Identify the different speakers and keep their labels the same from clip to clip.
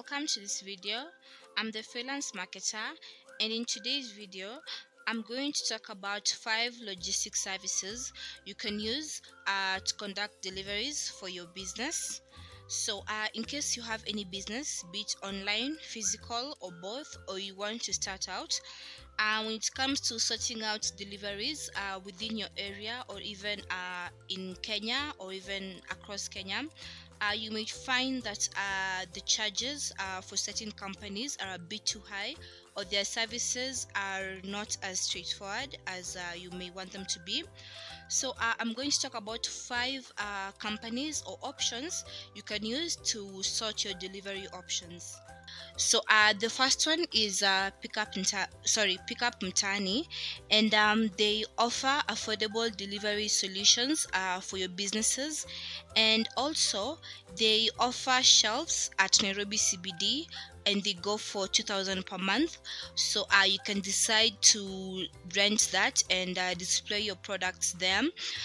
Speaker 1: welcome to this video. I'm the freelance marketer, and in today's video I'm going to talk about 5 logistics services you can use to conduct deliveries for your business. So in case you have any business, be it online, physical, or both, or you want to start out, when it comes to sorting out deliveries within your area, or even in Kenya, or even across Kenya, you may find that the charges for certain companies are a bit too high, or their services are not as straightforward as you may want them to be. So I'm going to talk about 5 companies or options you can use to sort your delivery options. So the first one is Pickup Mtaani, and they offer affordable delivery solutions for your businesses, and also they offer shelves at Nairobi CBD, and they go for 2,000 per month. So you can decide to rent that and display your products there.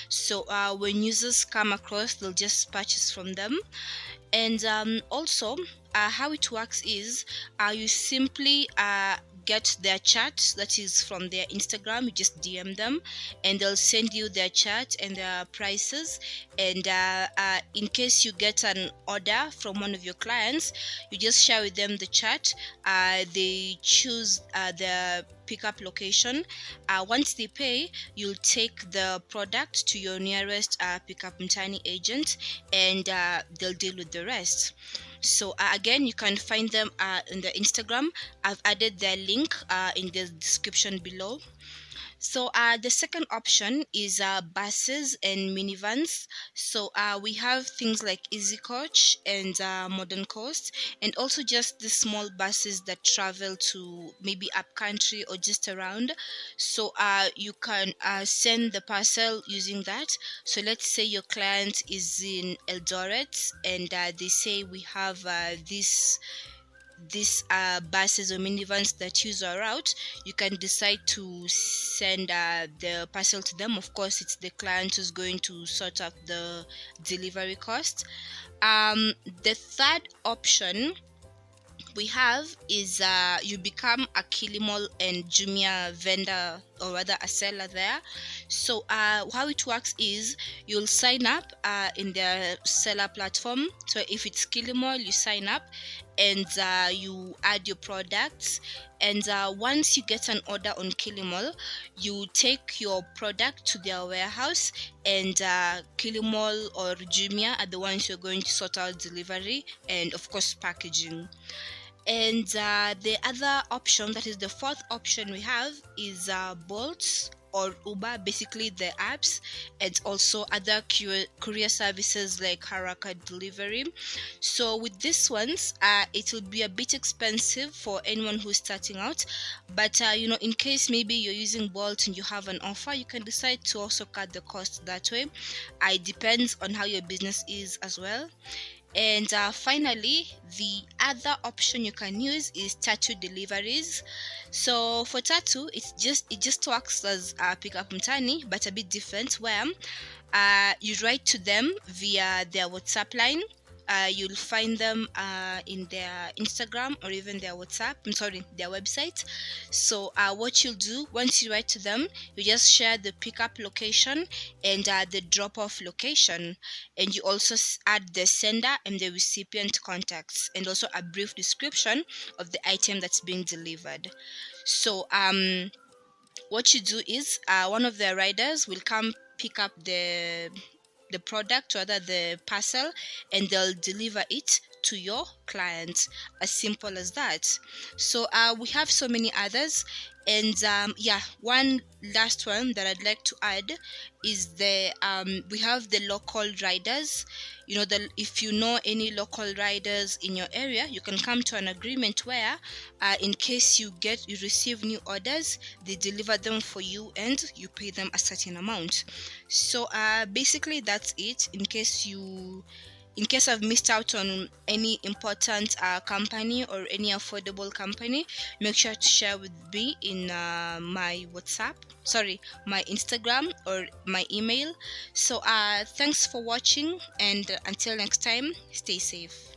Speaker 1: So when users come across, they'll just purchase from them. And also how it works is you simply get their chat, that is from their Instagram. You just DM them and they'll send you their chat and their prices. And in case you get an order from one of your clients, you just share with them the chat. They choose the pickup location. Once they pay, you'll take the product to your nearest Pickup Mtaani agent, and they'll deal with the rest. So again, you can find them in the Instagram. I've added their link in the description below. So the second option is buses and minivans. So we have things like Easy Coach and Modern Coast, and also just the small buses that travel to maybe up country or just around. So you can send the parcel using that. So let's say your client is in Eldoret, and they say we have these buses or minivans that use our route. You can decide to send the parcel to them. Of course, it's the client who's going to sort out the delivery cost. The third option we have is you become a Kilimall and Jumia vendor, or rather a seller there. So how it works is you'll sign up in their seller platform. So if it's Kilimall, you sign up and you add your products, and once you get an order on Kilimall, you take your product to their warehouse, and Kilimall or Jumia are the ones you're going to sort out delivery and of course packaging. And the other option, that is the fourth option we have, is Bolt or Uber, basically the apps, and also other courier services like Haraka Delivery. So with these ones, it will be a bit expensive for anyone who's starting out, but in case maybe you're using Bolt and you have an offer, you can decide to also cut the cost that way. It depends on how your business is as well. And finally, the other option you can use is Tatu Deliveries. So for Tatu, it just works as Pickup Mtaani, but a bit different, where you write to them via their WhatsApp line. You'll find them in their Instagram or even their their website. So what you'll do, once you write to them, you just share the pickup location and the drop-off location, and you also add the sender and the recipient contacts, and also a brief description of the item that's being delivered. So what you do is one of the riders will come pick up the product, or rather the parcel, and they'll deliver it to your client. As simple as that. So we have so many others, and one last one that I'd like to add is the we have the local riders. If you know any local riders in your area, you can come to an agreement where in case you receive new orders, they deliver them for you and you pay them a certain amount. So basically that's it. In case I've missed out on any important company or any affordable company, make sure to share with me in my Instagram or my email. So thanks for watching, and until next time, stay safe.